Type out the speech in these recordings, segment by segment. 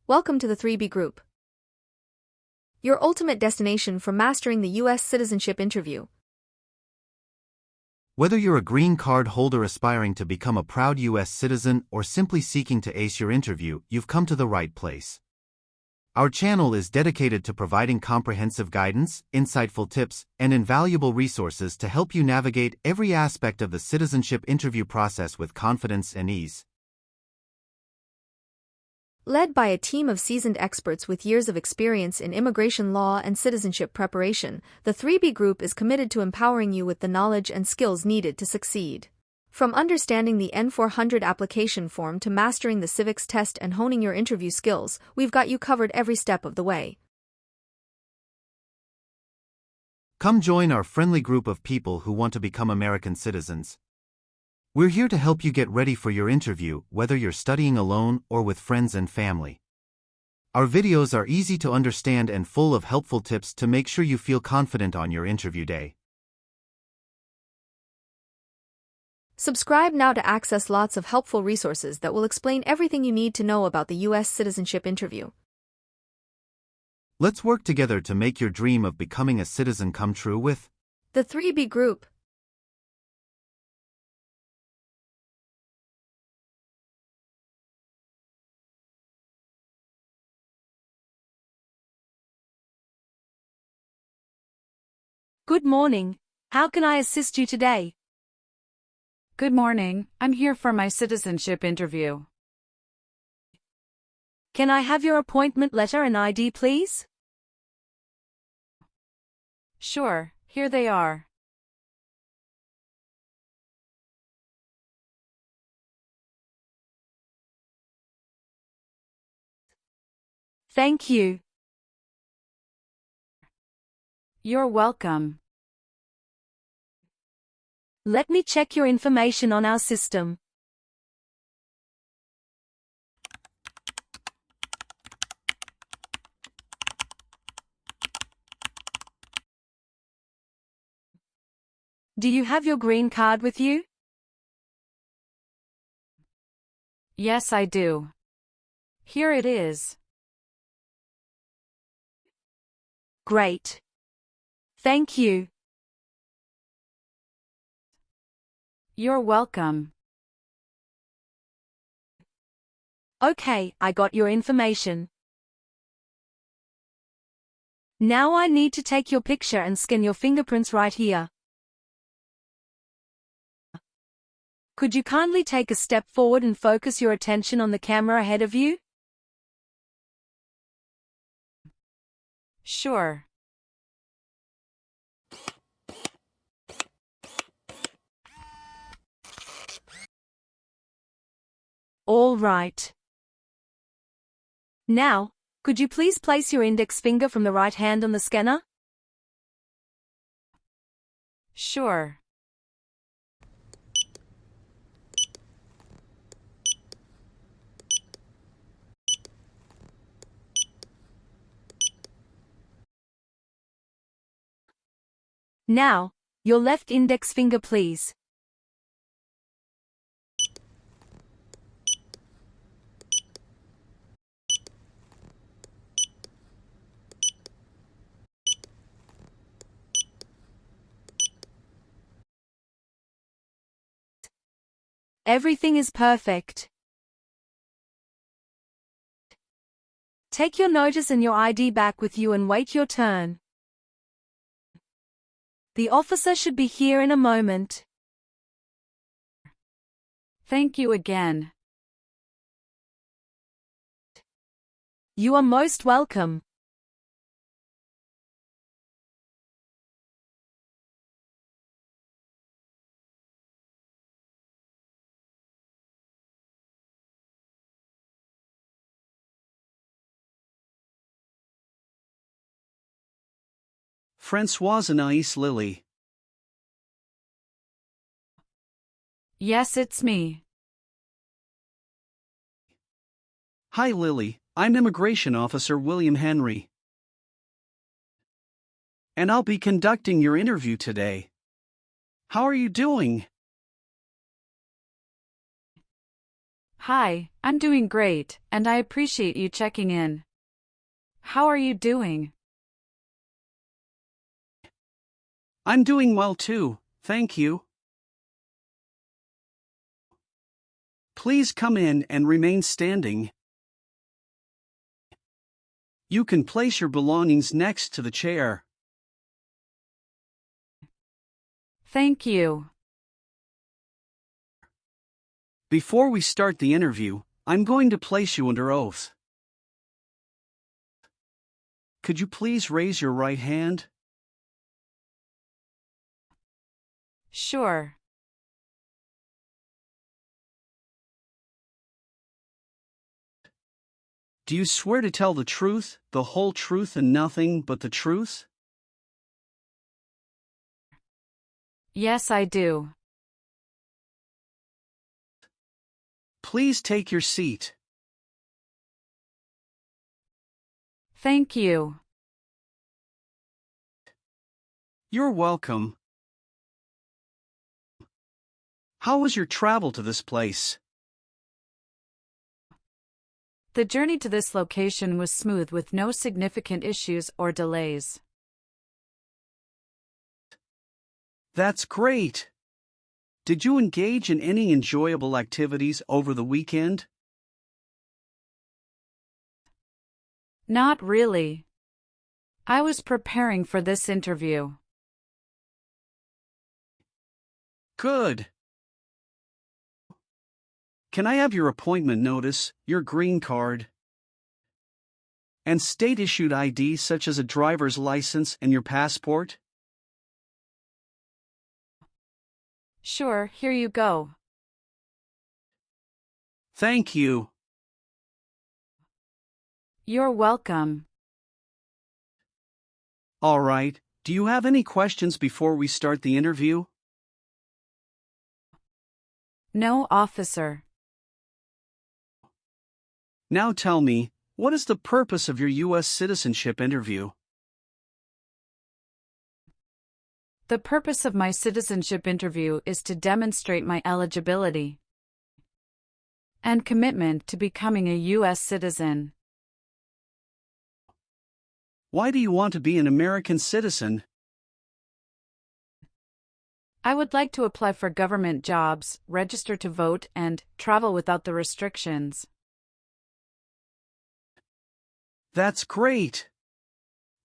Welcome to the 3B Group, your ultimate destination for mastering the U.S. citizenship interview. Whether you're a green card holder aspiring to become a proud U.S. citizen or simply seeking to ace your interview, you've come to the right place. Our channel is dedicated to providing comprehensive guidance, insightful tips, and invaluable resources to help you navigate every aspect of the citizenship interview process with confidence and ease. Led by a team of seasoned experts with years of experience in immigration law and citizenship preparation, the 3B Group is committed to empowering you with the knowledge and skills needed to succeed. From understanding the N-400 application form to mastering the civics test and honing your interview skills, we've got you covered every step of the way. Come join our friendly group of people who want to become American citizens. We're here to help you get ready for your interview, whether you're studying alone or with friends and family. Our videos are easy to understand and full of helpful tips to make sure you feel confident on your interview day. Subscribe now to access lots of helpful resources that will explain everything you need to know about the U.S. citizenship interview. Let's work together to make your dream of becoming a citizen come true with the 3B Group. Good morning. How can I assist you today? Good morning. I'm here for my citizenship interview. Can I have your appointment letter and ID, please? Sure, here they are. Thank you. You're welcome. Let me check your information on our system. Do you have your green card with you? Yes, I do. Here it is. Great. Thank you. You're welcome. Okay, I got your information. Now I need to take your picture and scan your fingerprints right here. Could you kindly take a step forward and focus your attention on the camera ahead of you? Sure. All right. Now, could you please place your index finger from the right hand on the scanner? Sure. Now, your left index finger, please. Everything is perfect. Take your notice and your ID back with you and wait your turn. The officer should be here in a moment. Thank you again. You are most welcome. Françoise Anais Lilly. Yes, it's me. Hi Lily, I'm Immigration Officer William Henry. And I'll be conducting your interview today. How are you doing? Hi, I'm doing great, and I appreciate you checking in. How are you doing? I'm doing well too, thank you. Please come in and remain standing. You can place your belongings next to the chair. Thank you. Before we start the interview, I'm going to place you under oath. Could you please raise your right hand? Sure. Do you swear to tell the truth, the whole truth and nothing but the truth? Yes, I do. Please take your seat. Thank you. You're welcome. How was your travel to this place? The journey to this location was smooth with no significant issues or delays. That's great. Did you engage in any enjoyable activities over the weekend? Not really. I was preparing for this interview. Good. Can I have your appointment notice, your green card, and state-issued ID such as a driver's license and your passport? Sure, here you go. Thank you. You're welcome. All right, do you have any questions before we start the interview? No, officer. Now tell me, what is the purpose of your U.S. citizenship interview? The purpose of my citizenship interview is to demonstrate my eligibility and commitment to becoming a U.S. citizen. Why do you want to be an American citizen? I would like to apply for government jobs, register to vote, and travel without the restrictions. That's great.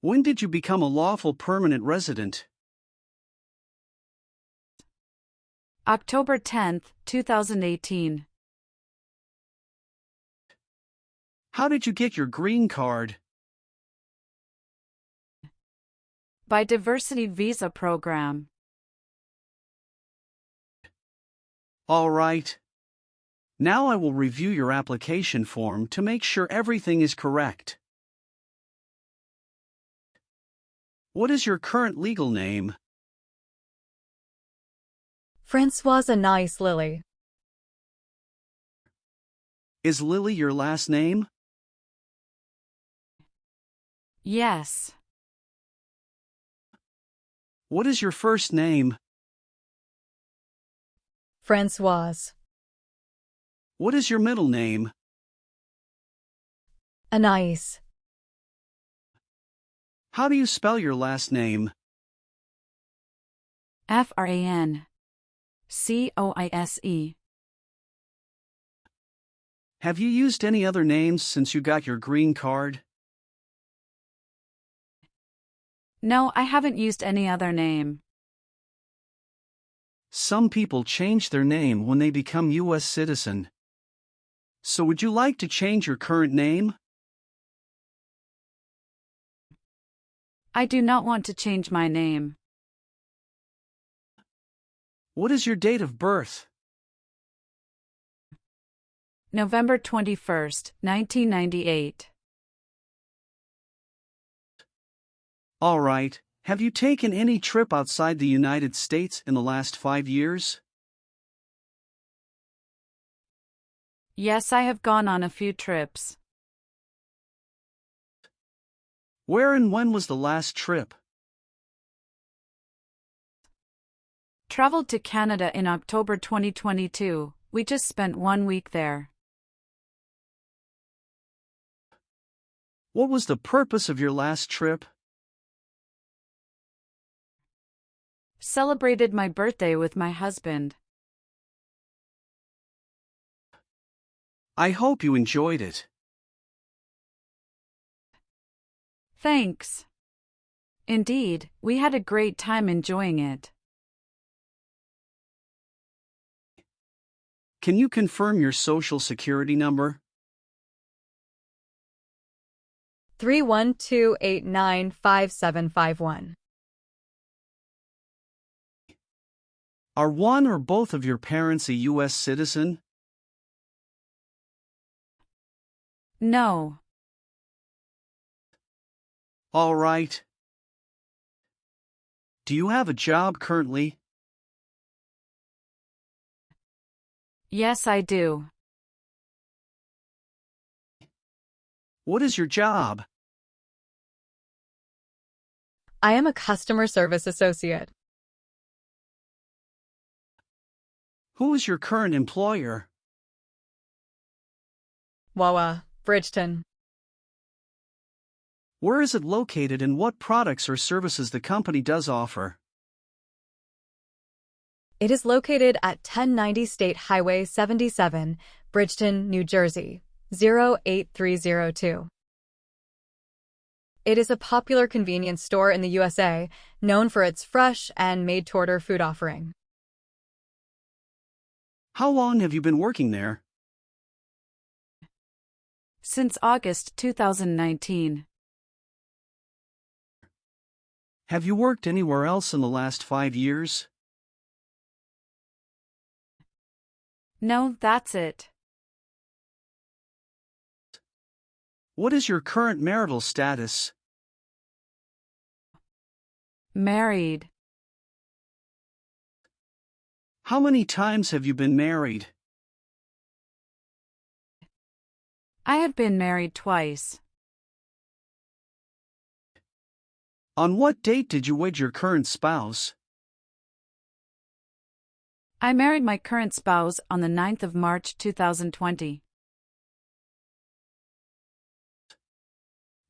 When did you become a lawful permanent resident? October 10, 2018. How did you get your green card? By Diversity Visa Program. All right. Now I will review your application form to make sure everything is correct. What is your current legal name? Francoise Nice Lily. Is Lily your last name? Yes. What is your first name? Francoise. What is your middle name? Anais. How do you spell your last name? FRANCOISE. Have you used any other names since you got your green card? No, I haven't used any other name. Some people change their name when they become U.S. citizen. So would you like to change your current name? I do not want to change my name. What is your date of birth? November 21st, 1998. All right. Have you taken any trip outside the United States in the last 5 years? Yes, I have gone on a few trips. Where and when was the last trip? Traveled to Canada in October 2022. We just spent 1 week there. What was the purpose of your last trip? Celebrated my birthday with my husband. I hope you enjoyed it. Thanks. Indeed, we had a great time enjoying it. Can you confirm your social security number? 312895751. Are one or both of your parents a U.S. citizen? No. All right. Do you have a job currently? Yes, I do. What is your job? I am a customer service associate. Who is your current employer? Wawa, Bridgeton. Where is it located and what products or services the company does offer? It is located at 1090 State Highway 77, Bridgeton, New Jersey, 08302. It is a popular convenience store in the USA, known for its fresh and made-to-order food offering. How long have you been working there? Since August 2019. Have you worked anywhere else in the last 5 years? No, that's it. What is your current marital status? Married. How many times have you been married? I have been married twice. On what date did you wed your current spouse? I married my current spouse on the 9th of March 2020.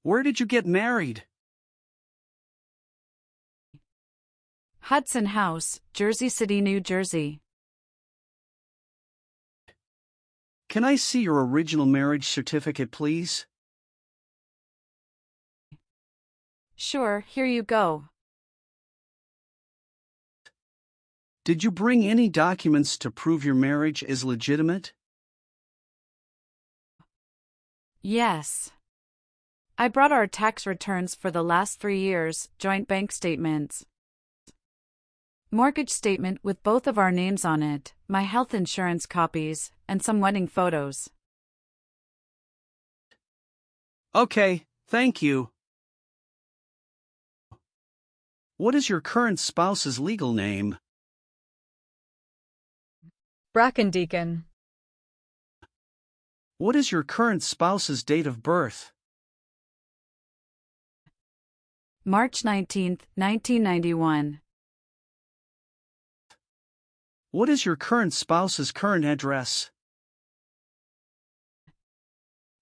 Where did you get married? Hudson House, Jersey City, New Jersey. Can I see your original marriage certificate, please? Sure, here you go. Did you bring any documents to prove your marriage is legitimate? Yes. I brought our tax returns for the last 3 years, joint bank statements, mortgage statement with both of our names on it, my health insurance copies, and some wedding photos. Okay, thank you. What is your current spouse's legal name? Brackendeacon. What is your current spouse's date of birth? March 19, 1991. What is your current spouse's current address?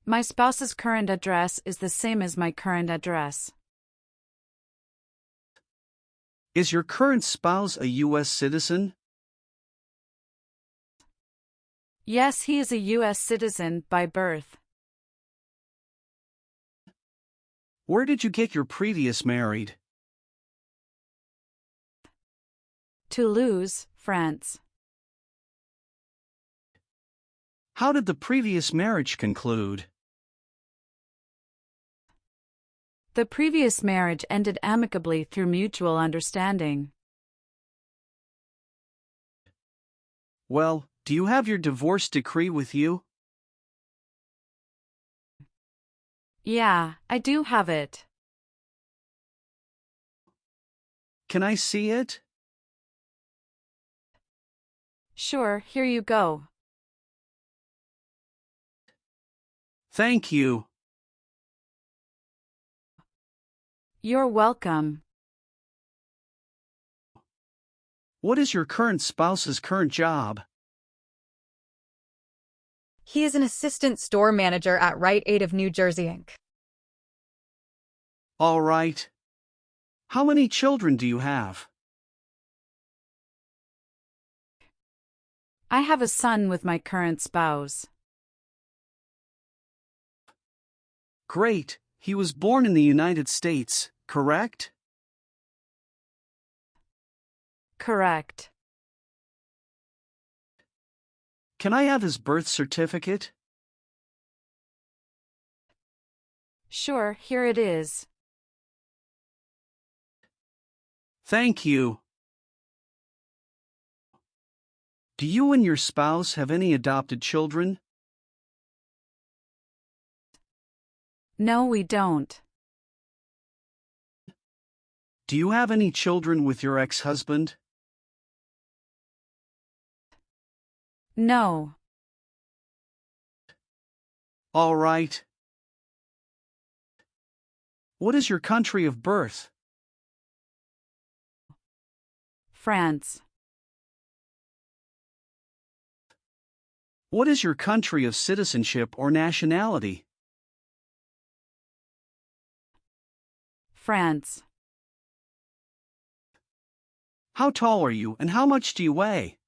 My spouse's current address is the same as my current address. Is your current spouse a U.S. citizen? Yes, he is a U.S. citizen by birth. Where did you get your previous married? Toulouse, France. How did the previous marriage conclude? The previous marriage ended amicably through mutual understanding. Well, do you have your divorce decree with you? Yeah, I do have it. Can I see it? Sure, here you go. Thank you. You're welcome. What is your current spouse's current job? He is an assistant store manager at Rite Aid of New Jersey, Inc. All right. How many children do you have? I have a son with my current spouse. Great. He was born in the United States, correct? Correct. Can I have his birth certificate? Sure, here it is. Thank you. Do you and your spouse have any adopted children? No, we don't. Do you have any children with your ex-husband? No. All right. What is your country of birth? France. What is your country of citizenship or nationality? France. How tall are you and how much do you weigh?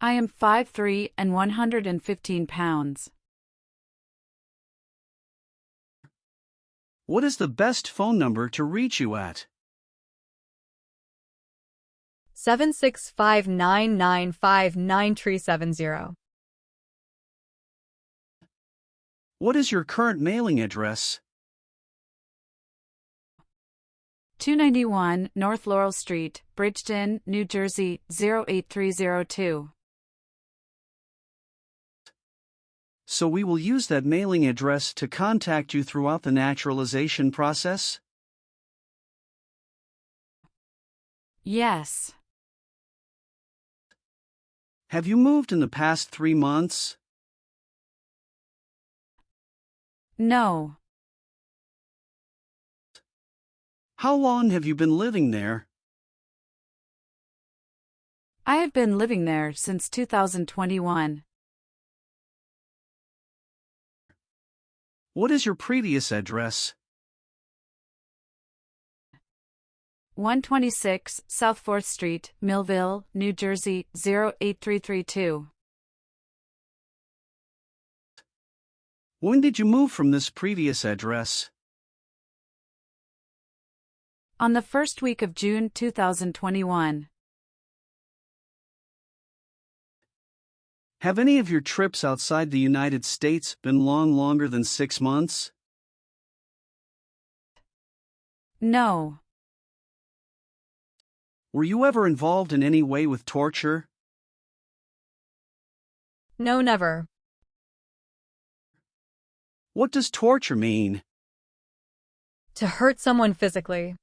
I am 5'3" and 115 pounds. What is the best phone number to reach you at? 765-995-9370. What is your current mailing address? 291 North Laurel Street, Bridgeton, New Jersey, 08302. So we will use that mailing address to contact you throughout the naturalization process? Yes. Have you moved in the past 3 months? No. How long have you been living there? I have been living there since 2021. What is your previous address? 126 South 4th Street, Millville, New Jersey, 08332. When did you move from this previous address? On the first week of June 2021. Have any of your trips outside the United States been longer than 6 months? No. Were you ever involved in any way with torture? No, never. What does torture mean? To hurt someone physically.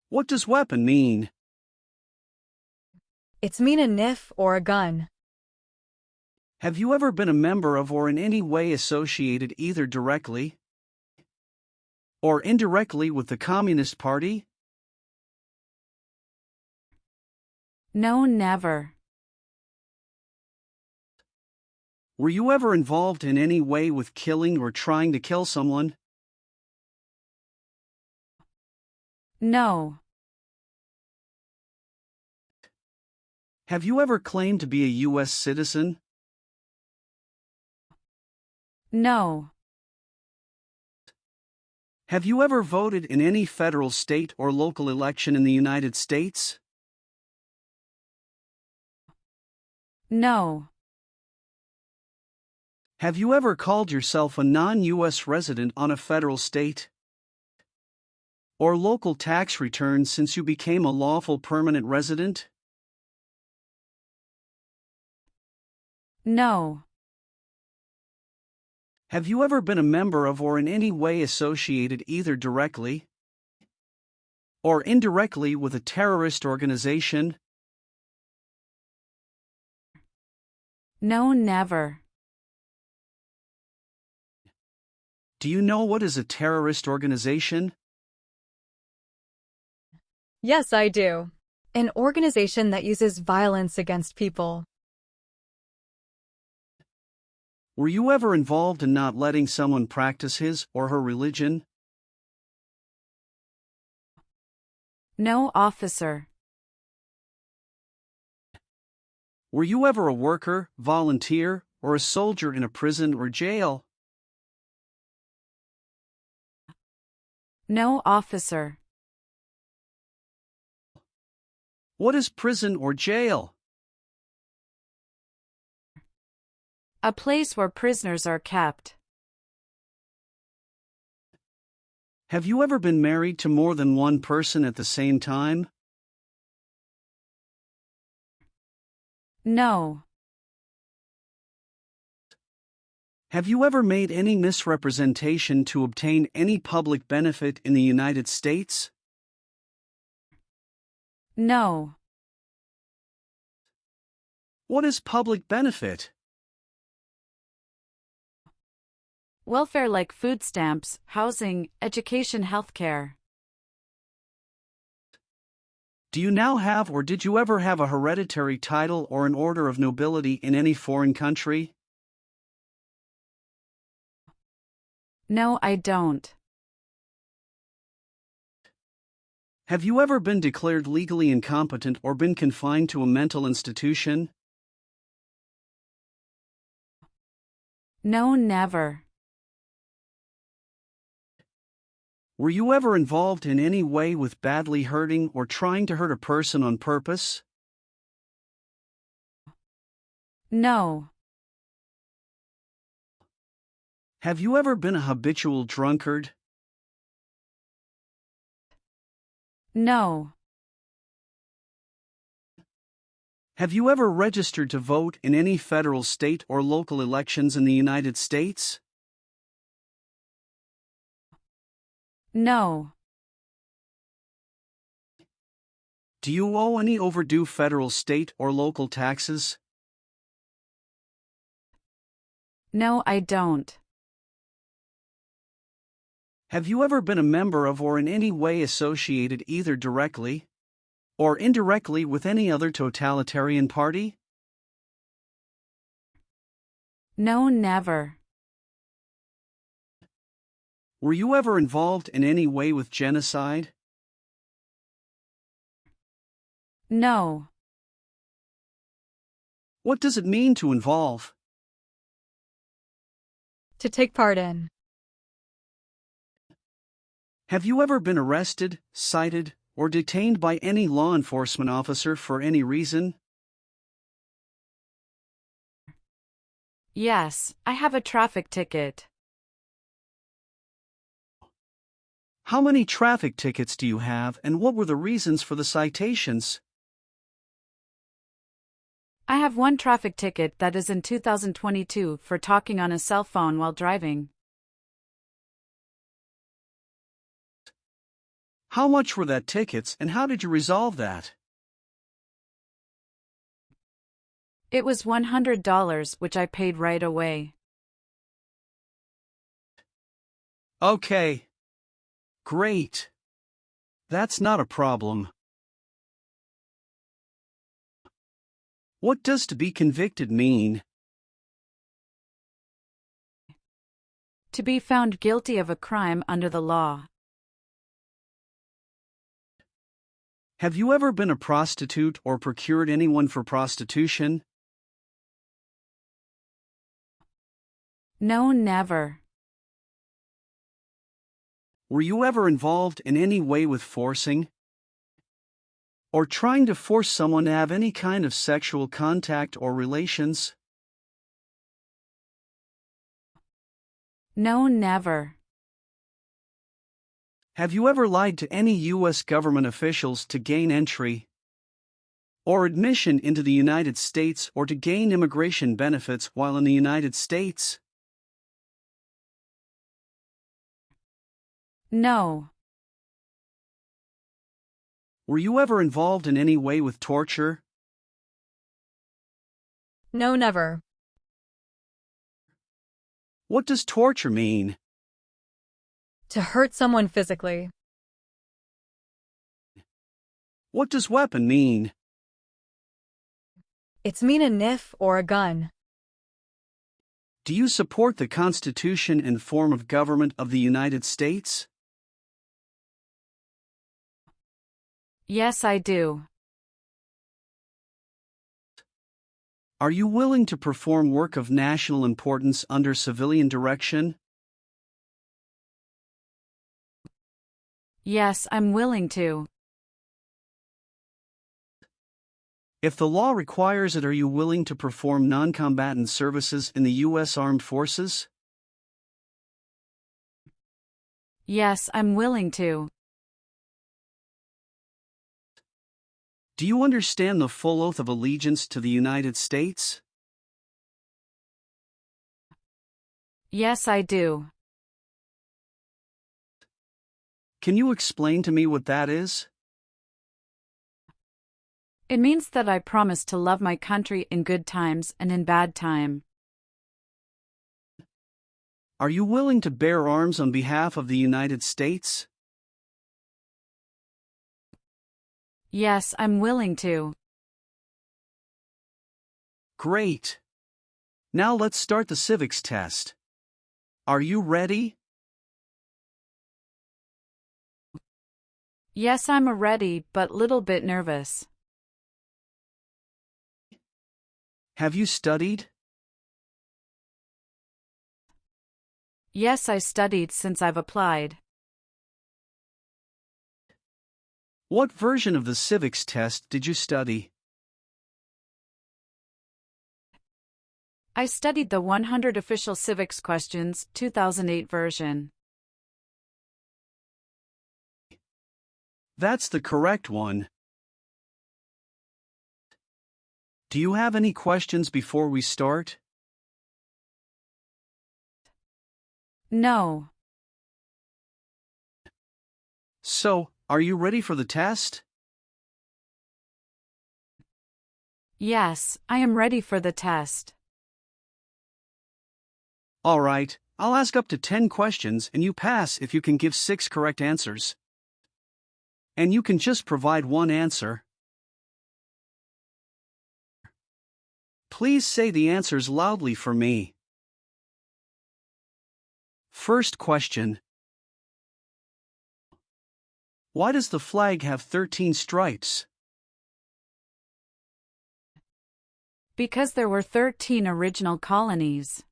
What does weapon mean? It's mean a knife or a gun. Have you ever been a member of or in any way associated either directly or indirectly with the Communist Party? No, never. Were you ever involved in any way with killing or trying to kill someone? No. Have you ever claimed to be a U.S. citizen? No. Have you ever voted in any federal, state, or local election in the United States? No. Have you ever called yourself a non-U.S. resident on a federal, state, or local tax return since you became a lawful permanent resident? No. Have you ever been a member of or in any way associated either directly or indirectly with a terrorist organization? No, never. Do you know what is a terrorist organization? Yes, I do. An organization that uses violence against people. Were you ever involved in not letting someone practice his or her religion? No, officer. Were you ever a worker, volunteer, or a soldier in a prison or jail? No, officer. What is prison or jail? A place where prisoners are kept. Have you ever been married to more than one person at the same time? No. Have you ever made any misrepresentation to obtain any public benefit in the United States? No. What is public benefit? Welfare like food stamps, housing, education, healthcare. Do you now have or did you ever have a hereditary title or an order of nobility in any foreign country? No, I don't. Have you ever been declared legally incompetent or been confined to a mental institution? No, never. Were you ever involved in any way with badly hurting or trying to hurt a person on purpose? No. Have you ever been a habitual drunkard? No. Have you ever registered to vote in any federal, state, or local elections in the United States? No. Do you owe any overdue federal, state, or local taxes? No, I don't. Have you ever been a member of or in any way associated either directly or indirectly with any other totalitarian party? No, never. Were you ever involved in any way with genocide? No. What does it mean to involve? To take part in. Have you ever been arrested, cited, or detained by any law enforcement officer for any reason? Yes, I have a traffic ticket. How many traffic tickets do you have, and what were the reasons for the citations? I have one traffic ticket that is in 2022 for talking on a cell phone while driving. How much were that tickets, and how did you resolve that? It was $100, which I paid right away. Okay. Great. That's not a problem. What does to be convicted mean? To be found guilty of a crime under the law. Have you ever been a prostitute or procured anyone for prostitution? No, never. Were you ever involved in any way with forcing or trying to force someone to have any kind of sexual contact or relations? No, never. Have you ever lied to any U.S. government officials to gain entry or admission into the United States or to gain immigration benefits while in the United States? No. Were you ever involved in any way with torture? No, never. What does torture mean? To hurt someone physically. What does weapon mean? It's mean a knife or a gun. Do you support the Constitution and form of government of the United States? Yes, I do. Are you willing to perform work of national importance under civilian direction? Yes, I'm willing to. If the law requires it, are you willing to perform non-combatant services in the U.S. Armed Forces? Yes, I'm willing to. Do you understand the full oath of allegiance to the United States? Yes, I do. Can you explain to me what that is? It means that I promise to love my country in good times and in bad time. Are you willing to bear arms on behalf of the United States? Yes, I'm willing to. Great. Now let's start the civics test. Are you ready? Yes, I'm ready, but little bit nervous. Have you studied? Yes, I studied since I've applied. What version of the civics test did you study? I studied the 100 Official Civics Questions, 2008 version. That's the correct one. Do you have any questions before we start? No. So, are you ready for the test? Yes, I am ready for the test. All right, I'll ask up to 10 questions and you pass if you can give 6 correct answers. And you can just provide one answer. Please say the answers loudly for me. First question. Why does the flag have 13 stripes? Because there were 13 original colonies.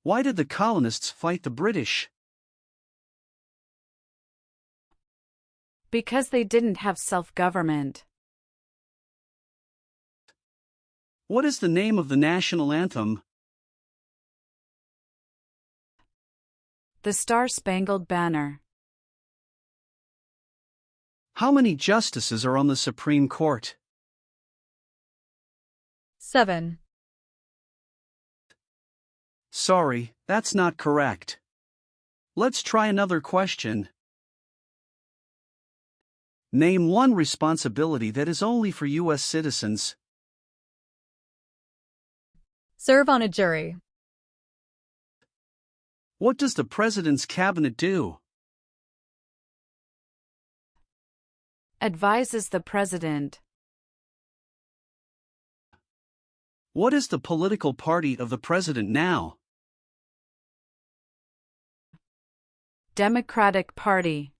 Why did the colonists fight the British? Because they didn't have self-government. What is the name of the national anthem? The Star-Spangled Banner. How many justices are on the Supreme Court? 7. Sorry, that's not correct. Let's try another question. Name one responsibility that is only for U.S. citizens. Serve on a jury. What does the President's cabinet do? Advises the President. What is the political party of the President now? Democratic Party.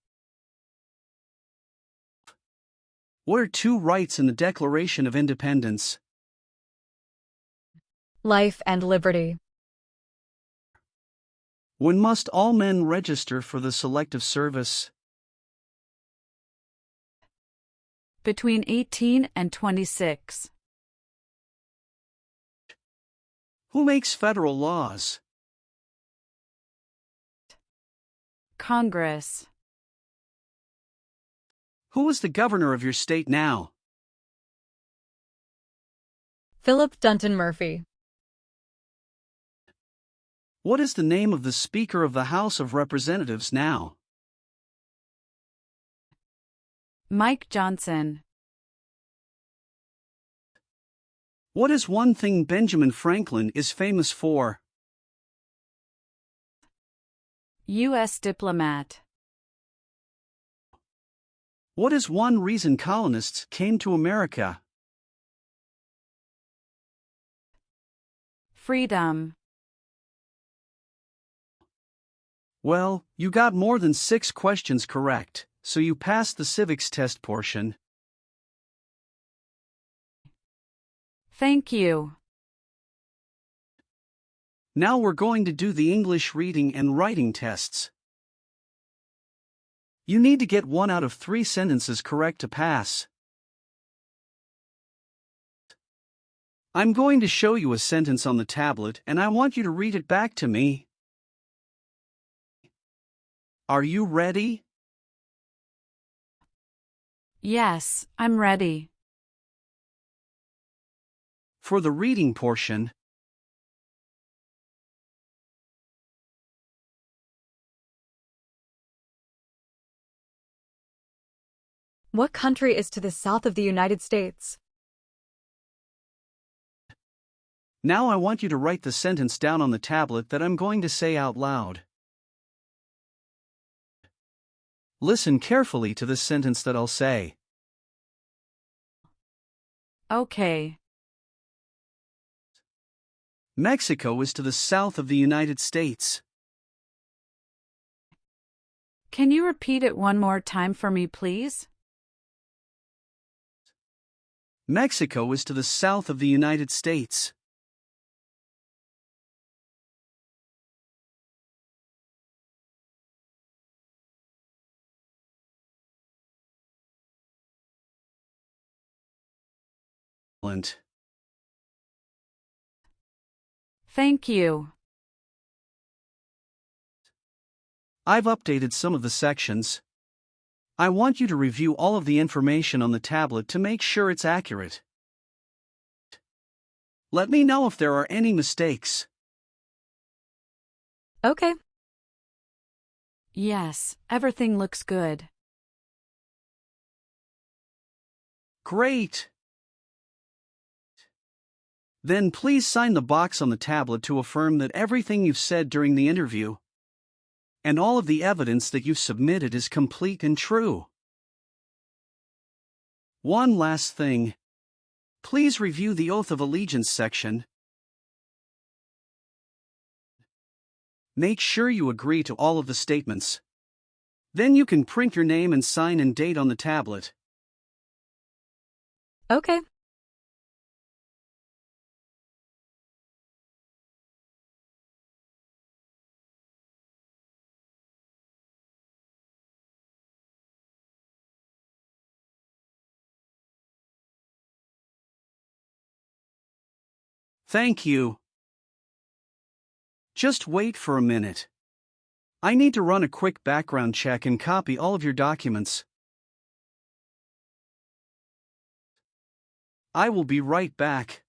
What are 2 rights in the Declaration of Independence? Life and liberty. When must all men register for the Selective Service? Between 18 and 26. Who makes federal laws? Congress. Who is the governor of your state now? Philip Dunton Murphy. What is the name of the Speaker of the House of Representatives now? Mike Johnson. What is one thing Benjamin Franklin is famous for? U.S. diplomat. What is one reason colonists came to America? freedom. Well, you got more than 6 questions correct, so you passed the civics test portion. Thank you. Now we're going to do the English reading and writing tests. You need to get 1 out of 3 sentences correct to pass. I'm going to show you a sentence on the tablet and I want you to read it back to me. Are you ready? Yes, I'm ready. For the reading portion, What country is to the south of the United States? now I want you to write the sentence down on the tablet that I'm going to say out loud. Listen carefully to this sentence that I'll say. Okay. Mexico is to the south of the United States. Can you repeat it one more time for me, please? Mexico is to the south of the United States. Thank you. I've updated some of the sections. I want you to review all of the information on the tablet to make sure it's accurate. Let me know if there are any mistakes. Okay. Yes, everything looks good. Great! Then please sign the box on the tablet to affirm that everything you've said during the interview and all of the evidence that you've submitted is complete and true. One last thing. Please review the Oath of Allegiance section. Make sure you agree to all of the statements. Then you can print your name and sign and date on the tablet. Okay. Thank you. Just wait for a minute. I need to run a quick background check and copy all of your documents. I will be right back.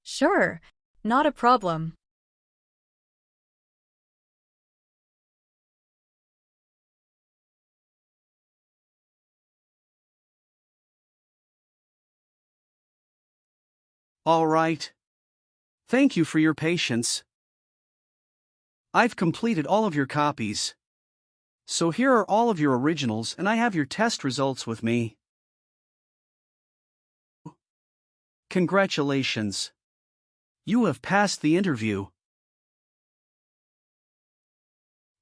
Sure. Not a problem. All right. Thank you for your patience. I've completed all of your copies. So here are all of your originals and I have your test results with me. Congratulations. You have passed the interview.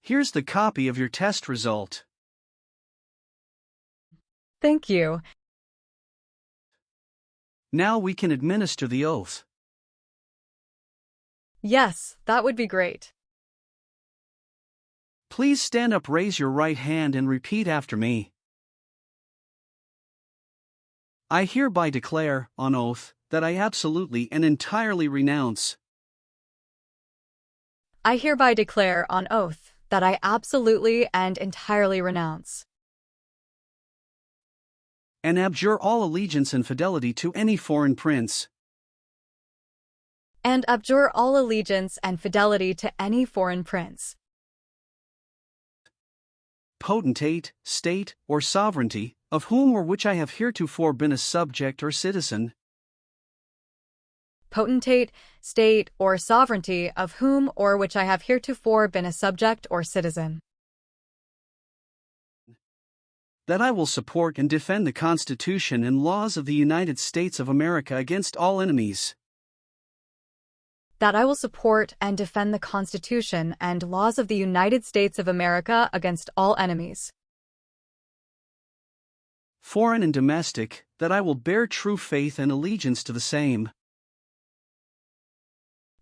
Here's the copy of your test result. Thank you. Now we can administer the oath. Yes, that would be great. Please stand up, raise your right hand and repeat after me. I hereby declare, on oath, that I absolutely and entirely renounce. I hereby declare on oath that I absolutely and entirely renounce and abjure all allegiance and fidelity to any foreign prince, and abjure all allegiance and fidelity to any foreign prince, potentate, state, or sovereignty, of whom or which I have heretofore been a subject or citizen, potentate, state, or sovereignty of whom or which I have heretofore been a subject or citizen, that I will support and defend the Constitution and laws of the United States of America against all enemies, that I will support and defend the Constitution and laws of the United States of America against all enemies, foreign and domestic, that I will bear true faith and allegiance to the same,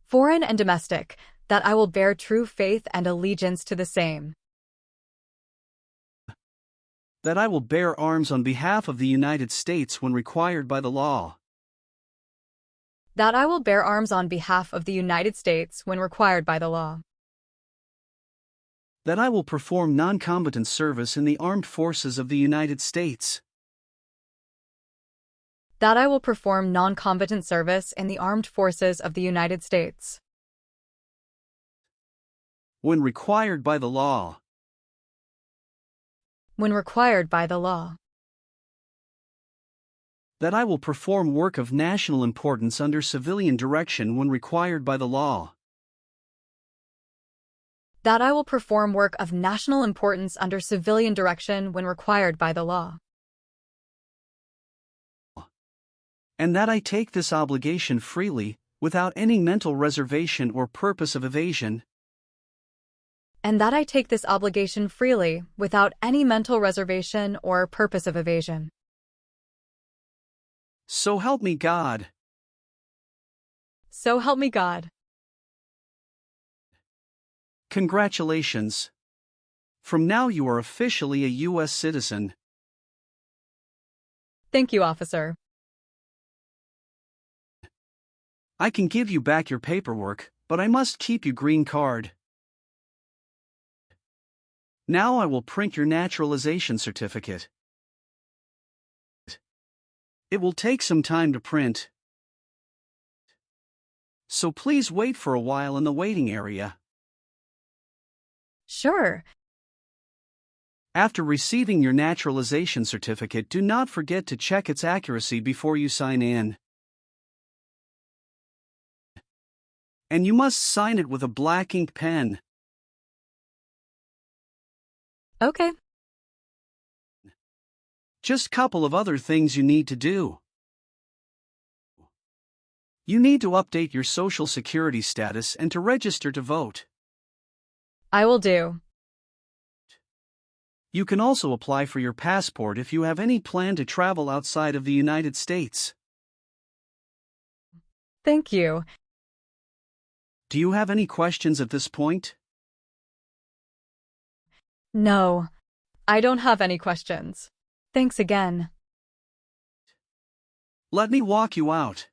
foreign and domestic, that I will bear true faith and allegiance to the same, that I will bear arms on behalf of the United States when required by the law, that I will bear arms on behalf of the United States when required by the law, that I will perform non-combatant service in the armed forces of the United States, that I will perform non-combatant service in the armed forces of the United States, when required by the law, when required by the law, that I will perform work of national importance under civilian direction when required by the law, that I will perform work of national importance under civilian direction when required by the law, and that I take this obligation freely, without any mental reservation or purpose of evasion, and that I take this obligation freely, without any mental reservation or purpose of evasion. So help me God. So help me God. Congratulations. From now you are officially a U.S. citizen. Thank you, officer. I can give you back your paperwork, but I must keep your green card. Now I will print your naturalization certificate. It will take some time to print, so please wait for a while in the waiting area. Sure. After receiving your naturalization certificate, do not forget to check its accuracy before you sign in. And you must sign it with a black ink pen. Okay. Just a couple of other things you need to do. You need to update your Social Security status and to register to vote. I will do. You can also apply for your passport if you have any plan to travel outside of the United States. Thank you. Do you have any questions at this point? No, I don't have any questions. Thanks again. Let me walk you out.